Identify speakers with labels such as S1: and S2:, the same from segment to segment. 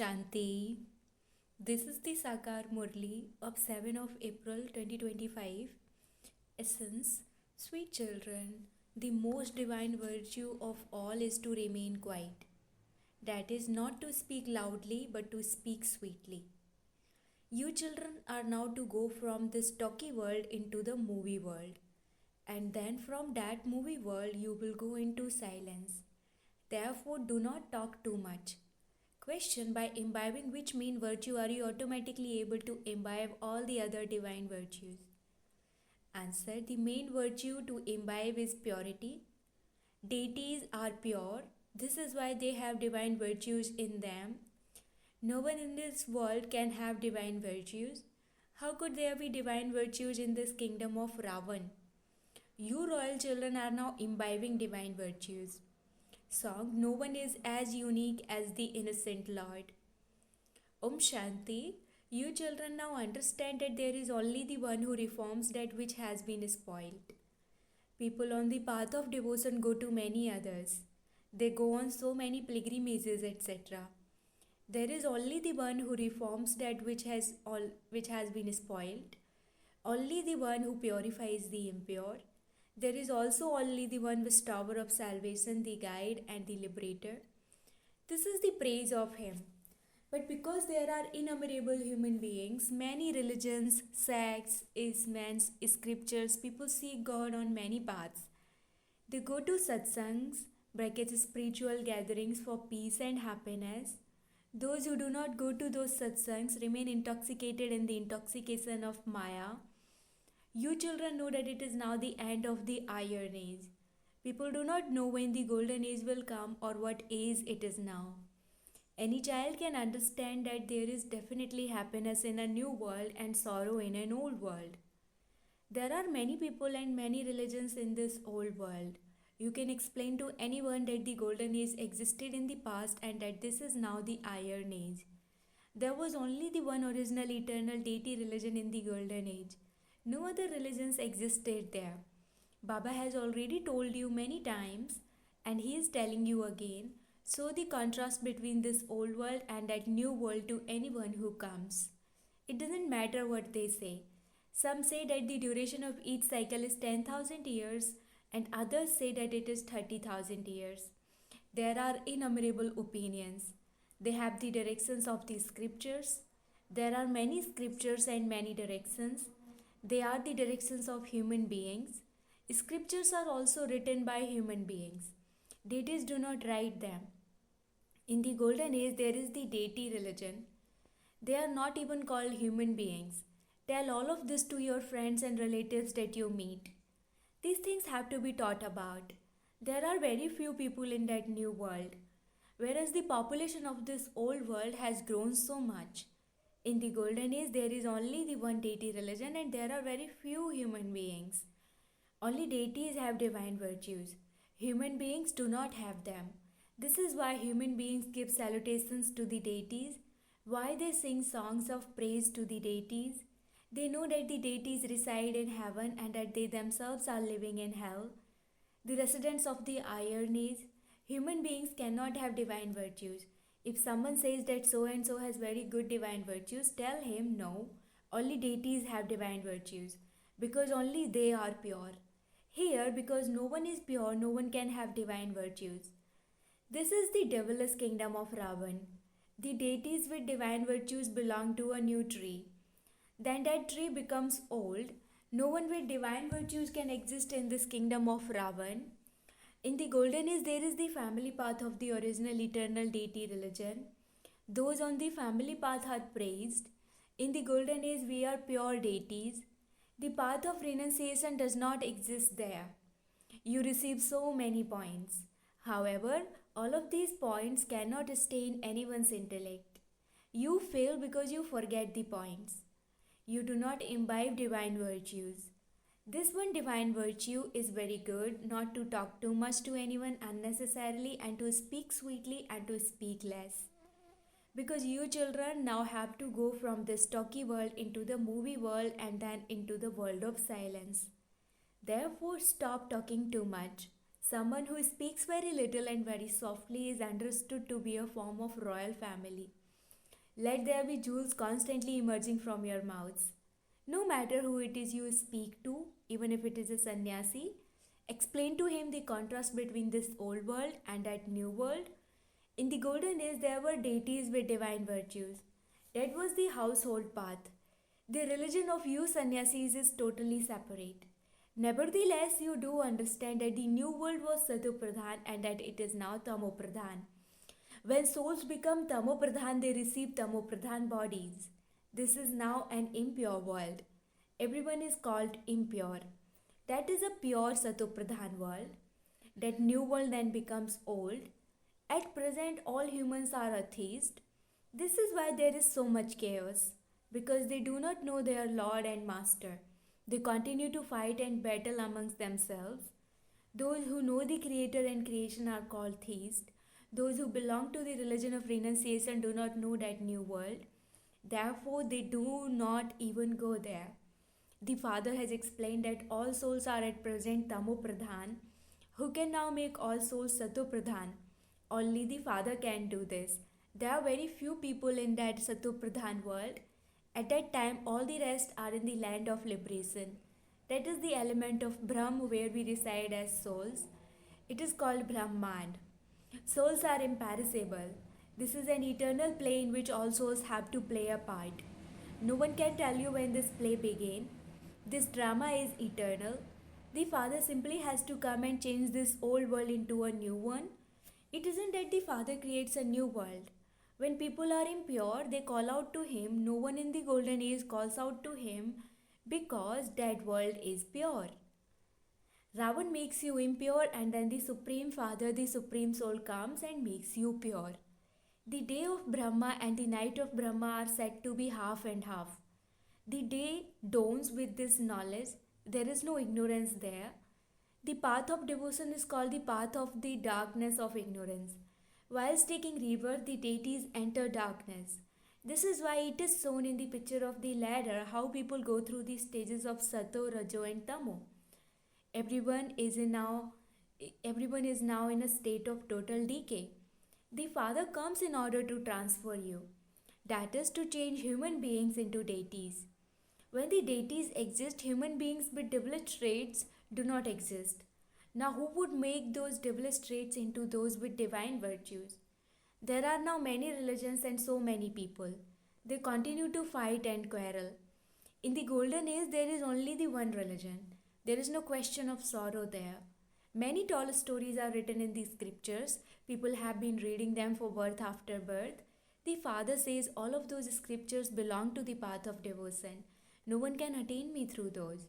S1: Shanti. This is the Sakar Murli of 7 of April 2025. Essence, sweet children, the most divine virtue of all is to remain quiet. That is not to speak loudly but to speak sweetly. You children are now to go from this talky world into the movie world. And then from that movie world you will go into silence. Therefore, do not talk too much. Question: by imbibing which main virtue are you automatically able to imbibe all the other divine virtues? Answer: the main virtue to imbibe is purity. Deities are pure. This is why they have divine virtues in them. No one in this world can have divine virtues. How could there be divine virtues in this kingdom of Ravan? You royal children are now imbibing divine virtues. Song: no one is as unique as the innocent Lord. Om Shanti. You children now understand that there is only the one who reforms that which has been spoiled. People on the path of devotion go to many others. They go on so many pilgrimages, etc. There is only the one who reforms that which has been spoiled. Only the one who purifies the impure. There is also only the one bestower of salvation, the guide and the liberator. This is the praise of him. But because there are innumerable human beings, many religions, sects, ismans, scriptures, people seek God on many paths. They go to satsangs, brackets spiritual gatherings for peace and happiness. Those who do not go to those satsangs remain intoxicated in the intoxication of Maya. You children know that it is now the end of the Iron Age. People do not know when the Golden Age will come or what age it is now. Any child can understand that there is definitely happiness in a new world and sorrow in an old world. There are many people and many religions in this old world. You can explain to anyone that the Golden Age existed in the past and that this is now the Iron Age. There was only the one original eternal deity religion in the Golden Age. No other religions existed there. Baba has already told you many times and he is telling you again. So the contrast between this old world and that new world to anyone who comes. It doesn't matter what they say. Some say that the duration of each cycle is 10,000 years and others say that it is 30,000 years. There are innumerable opinions. They have the directions of the scriptures. There are many scriptures and many directions. They are the directions of human beings. Scriptures are also written by human beings. Deities do not write them. In the Golden Age, there is the deity religion. They are not even called human beings. Tell all of this to your friends and relatives that you meet. These things have to be taught about. There are very few people in that new world, whereas the population of this old world has grown so much. In the Golden Age, there is only the one deity religion and there are very few human beings. Only deities have divine virtues. Human beings do not have them. This is why human beings give salutations to the deities, why they sing songs of praise to the deities. They know that the deities reside in heaven and that they themselves are living in hell. The residents of the Iron Age, human beings cannot have divine virtues. If someone says that so and so has very good divine virtues, tell him no, only deities have divine virtues because only they are pure. Here, because no one is pure, no one can have divine virtues. This is the devilish kingdom of Ravan. The deities with divine virtues belong to a new tree. Then that tree becomes old. No one with divine virtues can exist in this kingdom of Ravan. In the Golden Age, there is the family path of the original eternal deity religion. Those on the family path are praised. In the Golden Age, we are pure deities. The path of renunciation does not exist there. You receive so many points. However, all of these points cannot stay in anyone's intellect. You fail because you forget the points. You do not imbibe divine virtues. This one divine virtue is very good, not to talk too much to anyone unnecessarily and to speak sweetly and to speak less. Because you children now have to go from this talky world into the movie world and then into the world of silence. Therefore, stop talking too much. Someone who speaks very little and very softly is understood to be a form of royal family. Let there be jewels constantly emerging from your mouths. No matter who it is you speak to, even if it is a sannyasi, explain to him the contrast between this old world and that new world. In the golden days, there were deities with divine virtues. That was the household path. The religion of you sannyasis is totally separate. Nevertheless, you do understand that the new world was Satu Pradhan and that it is now Tamo Pradhan. When souls become Tamo Pradhan, they receive Tamo Pradhan bodies. This is now an impure world. Everyone is called impure. That is a pure Satu Pradhan world. That new world then becomes old. At present, all humans are atheists. This is why there is so much chaos, because they do not know their Lord and Master. They continue to fight and battle amongst themselves. Those who know the Creator and creation are called theists. Those who belong to the religion of renunciation do not know that new world. Therefore, they do not even go there. The Father has explained that all souls are at present Tamo Pradhan, who can now make all souls Sato Pradhan. Only the Father can do this. There are very few people in that Sato Pradhan world. At that time, all the rest are in the land of liberation. That is the element of Brahm where we reside as souls. It is called Brahman. Souls are imperishable. This is an eternal play in which all souls have to play a part. No one can tell you when this play began. This drama is eternal. The Father simply has to come and change this old world into a new one. It isn't that the Father creates a new world. When people are impure, they call out to Him. No one in the golden age calls out to Him because that world is pure. Ravan makes you impure, and then the Supreme Father, the Supreme Soul, comes and makes you pure. The day of Brahma and the night of Brahma are said to be half and half. The day dawns with this knowledge. There is no ignorance there. The path of devotion is called the path of the darkness of ignorance. Whilst taking rebirth, the deities enter darkness. This is why it is shown in the picture of the ladder how people go through the stages of Sato, Rajo and Tamo. Everyone is now in a state of total decay. The Father comes in order to transfer you. That is to change human beings into deities. When the deities exist, human beings with devilish traits do not exist. Now, who would make those devilish traits into those with divine virtues? There are now many religions and so many people. They continue to fight and quarrel. In the golden age, there is only the one religion. There is no question of sorrow there. Many tall stories are written in the scriptures. People have been reading them for birth after birth. The Father says all of those scriptures belong to the path of devotion. No one can attain me through those.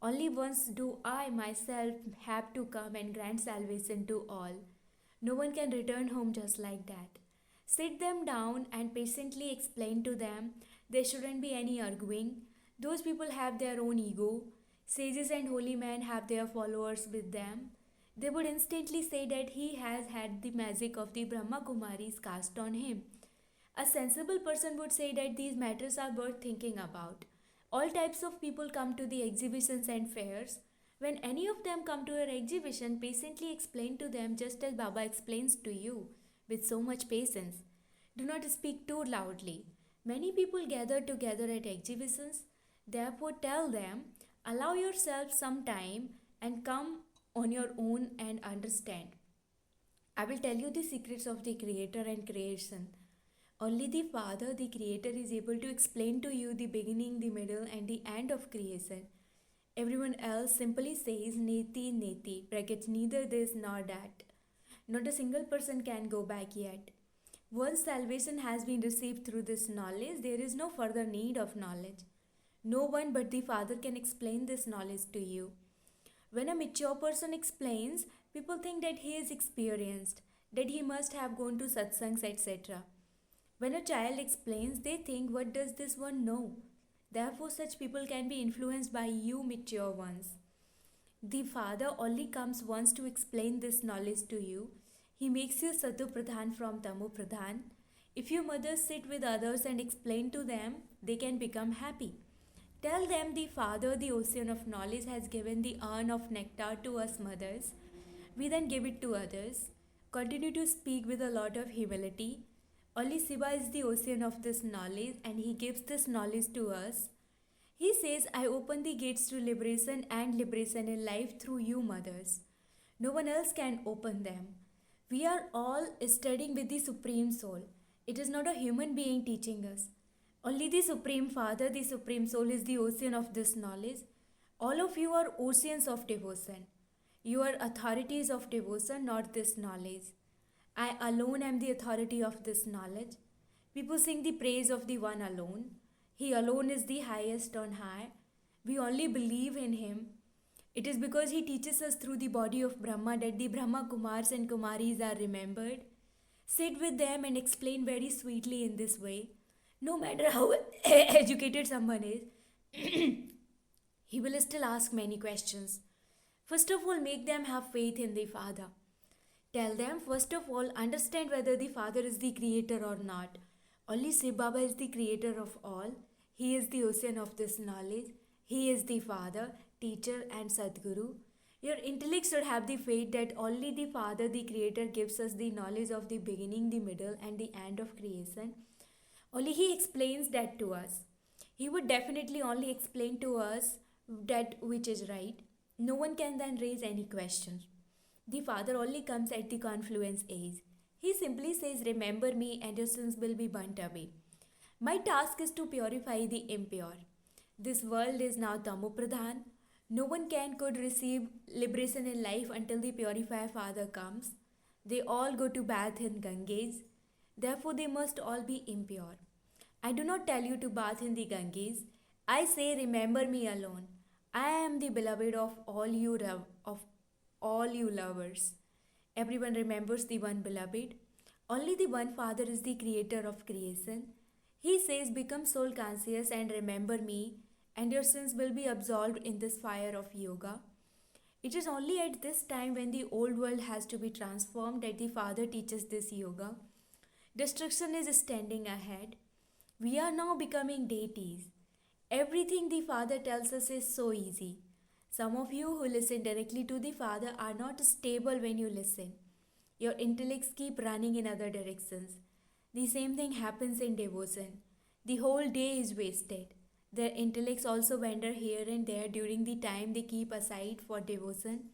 S1: Only once do I myself have to come and grant salvation to all. No one can return home just like that. Sit them down and patiently explain to them there shouldn't be any arguing. Those people have their own ego. Sages and holy men have their followers with them. They would instantly say that he has had the magic of the Brahma Kumaris cast on him. A sensible person would say that these matters are worth thinking about. All types of people come to the exhibitions and fairs. When any of them come to your exhibition, patiently explain to them just as Baba explains to you, with so much patience. Do not speak too loudly. Many people gather together at exhibitions. Therefore, tell them, allow yourself some time and come on your own and understand. I will tell you the secrets of the Creator and creation. Only the Father, the Creator, is able to explain to you the beginning, the middle, and the end of creation. Everyone else simply says Neti Neti, brackets neither this nor that. Not a single person can go back yet. Once salvation has been received through this knowledge, there is no further need of knowledge. No one but the Father can explain this knowledge to you. When a mature person explains, people think that he is experienced, that he must have gone to satsangs, etc. When a child explains, they think, what does this one know? Therefore, such people can be influenced by you mature ones. The Father only comes once to explain this knowledge to you. He makes you Satu Pradhan from Tamu Pradhan. If you mothers sit with others and explain to them, they can become happy. Tell them the Father, the ocean of knowledge, has given the urn of nectar to us mothers. We then give it to others. Continue to speak with a lot of humility. Only Shiva is the ocean of this knowledge and he gives this knowledge to us. He says, I open the gates to liberation and liberation in life through you, mothers. No one else can open them. We are all studying with the Supreme Soul. It is not a human being teaching us. Only the Supreme Father, the Supreme Soul, is the ocean of this knowledge. All of you are oceans of devotion. You are authorities of devotion, not this knowledge. I alone am the authority of this knowledge. People sing the praise of the one alone. He alone is the highest on high. We only believe in him. It is because he teaches us through the body of Brahma that the Brahma Kumars and Kumaris are remembered. Sit with them and explain very sweetly in this way. No matter how educated someone is, he will still ask many questions. First of all, make them have faith in the Father. Tell them, first of all, understand whether the Father is the creator or not. Only Shiv Baba is the creator of all. He is the ocean of this knowledge. He is the Father, teacher and Sadguru. Your intellect should have the faith that only the Father, the Creator, gives us the knowledge of the beginning, the middle and the end of creation. Only He explains that to us. He would definitely only explain to us that which is right. No one can then raise any questions. The Father only comes at the confluence age. He simply says, remember me and your sins will be burnt away. My task is to purify the impure. This world is now Tamopradhan. No one could receive liberation in life until the purifier Father comes. They all go to bath in Ganges. Therefore, they must all be impure. I do not tell you to bath in the Ganges. I say, remember me alone. I am the beloved of all you lovers. Everyone remembers the one beloved. Only the one Father is the creator of creation. He says, become soul conscious and remember me, and your sins will be absolved in this fire of yoga. It is only at this time when the old world has to be transformed that the Father teaches this yoga. Destruction is standing ahead. We are now becoming deities. Everything the Father tells us is so easy. Some of you who listen directly to the Father are not stable when you listen. Your intellects keep running in other directions. The same thing happens in devotion. The whole day is wasted. Their intellects also wander here and there during the time they keep aside for devotion.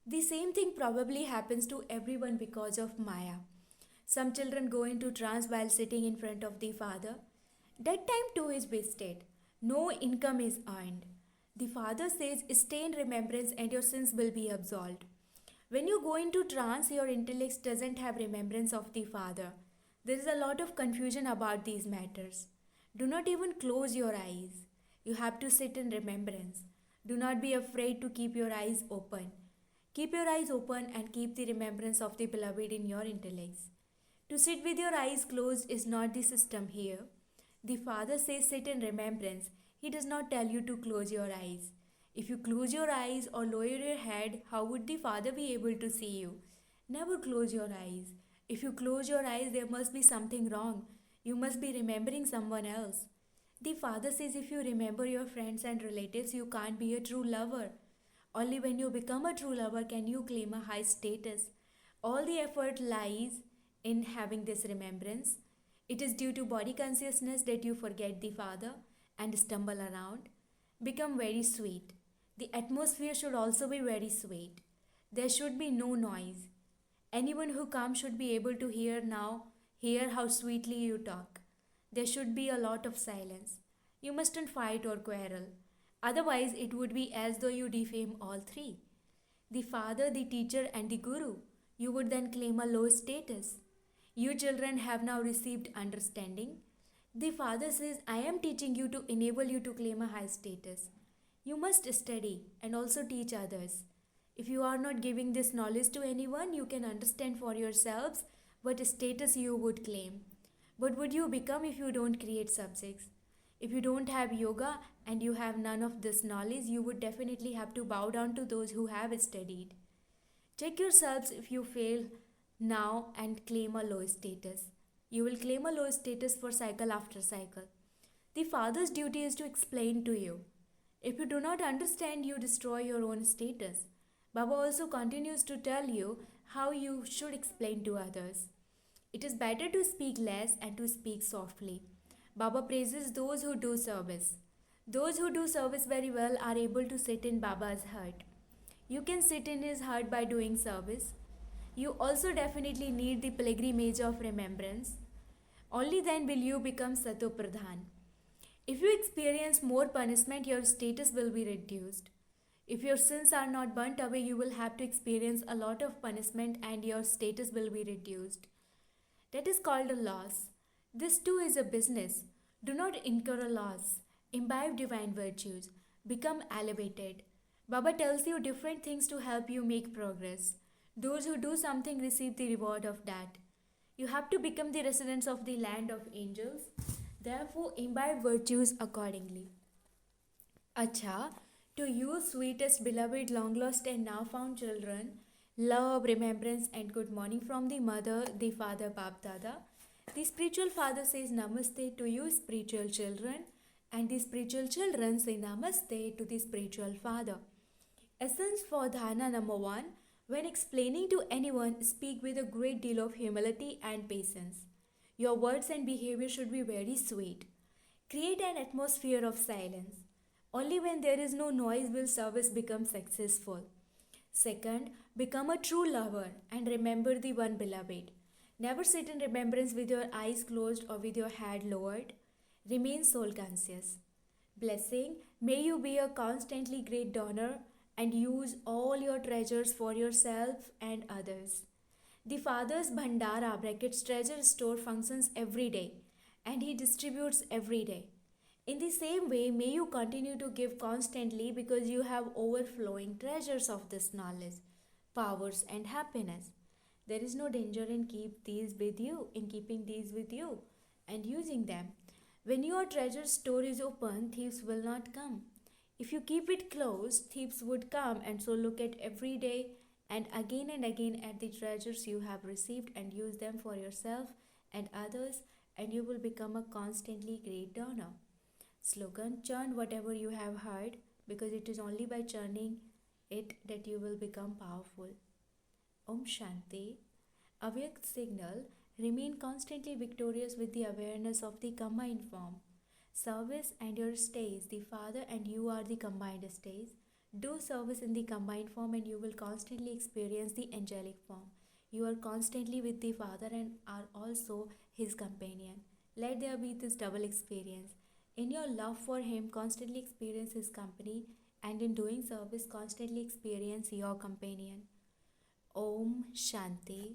S1: The same thing probably happens to everyone because of Maya. Some children go into trance while sitting in front of the Father. That time too is wasted. No income is earned. The Father says, stay in remembrance and your sins will be absolved. When you go into trance, your intellect doesn't have remembrance of the Father. There is a lot of confusion about these matters. Do not even close your eyes. You have to sit in remembrance. Do not be afraid to keep your eyes open. Keep your eyes open and keep the remembrance of the beloved in your intellects. To sit with your eyes closed is not the system here. The Father says sit in remembrance. He does not tell you to close your eyes. If you close your eyes or lower your head, how would the Father be able to see you? Never close your eyes. If you close your eyes, there must be something wrong. You must be remembering someone else. The Father says if you remember your friends and relatives, you can't be a true lover. Only when you become a true lover can you claim a high status. All the effort lies in having this remembrance. It is due to body consciousness that you forget the Father and stumble around. Become very sweet. The atmosphere should also be very sweet. There should be no noise. Anyone who comes should be able to hear how sweetly you talk. There should be a lot of silence. You mustn't fight or quarrel. Otherwise, it would be as though you defame all three. The Father, the teacher and the Guru. You would then claim a low status. You children have now received understanding. The Father says, I am teaching you to enable you to claim a high status. You must study and also teach others. If you are not giving this knowledge to anyone, you can understand for yourselves what status you would claim. What would you become if you don't create subjects? If you don't have yoga and you have none of this knowledge, you would definitely have to bow down to those who have studied. Check yourselves if you fail now and claim a low status. You will claim a low status for cycle after cycle. The Father's duty is to explain to you. If you do not understand, you destroy your own status. Baba also continues to tell you how you should explain to others. It is better to speak less and to speak softly. Baba praises those who do service. Those who do service very well are able to sit in Baba's heart. You can sit in his heart by doing service. You also definitely need the pilgrimage of remembrance. Only then will you become Sato Pradhan. If you experience more punishment, your status will be reduced. If your sins are not burnt away, you will have to experience a lot of punishment and your status will be reduced. That is called a loss. This too is a business. Do not incur a loss. Imbibe divine virtues. Become elevated. Baba tells you different things to help you make progress. Those who do something receive the reward of that. You have to become the residents of the land of angels. Therefore, imbibe virtues accordingly. Acha, to you, sweetest, beloved, long lost, and now found children, love, remembrance, and good morning from the mother, the father, Bap Dada. The spiritual father says Namaste to you, spiritual children, and the spiritual children say Namaste to the spiritual father. Essence for dharana number one: when explaining to anyone, speak with a great deal of humility and patience. Your words and behavior should be very sweet. Create an atmosphere of silence. Only when there is no noise will service become successful. Second, become a true lover and remember the one beloved. Never sit in remembrance with your eyes closed or with your head lowered. Remain soul conscious. Blessing, may you be a constantly great donor and use all your treasures for yourself and others. The Father's Bhandara brackets treasure store functions every day and he distributes every day. In the same way, may you continue to give constantly because you have overflowing treasures of this knowledge, powers, and happiness. There is no danger in keeping these with you and using them. When your treasure store is open, thieves will not come. If you keep it closed, thieves would come and so look at every day and again at the treasures you have received and use them for yourself and others, and you will become a constantly great donor. Slogan: churn whatever you have heard because it is only by churning it that you will become powerful. Om Shanti. Avyakt signal: remain constantly victorious with the awareness of the combined form. Service and your stage, the Father and you are the combined stage. Do service in the combined form and you will constantly experience the angelic form. You are constantly with the Father and are also His companion. Let there be this double experience. In your love for Him, constantly experience His company, and in doing service, constantly experience your companion. Om Shanti.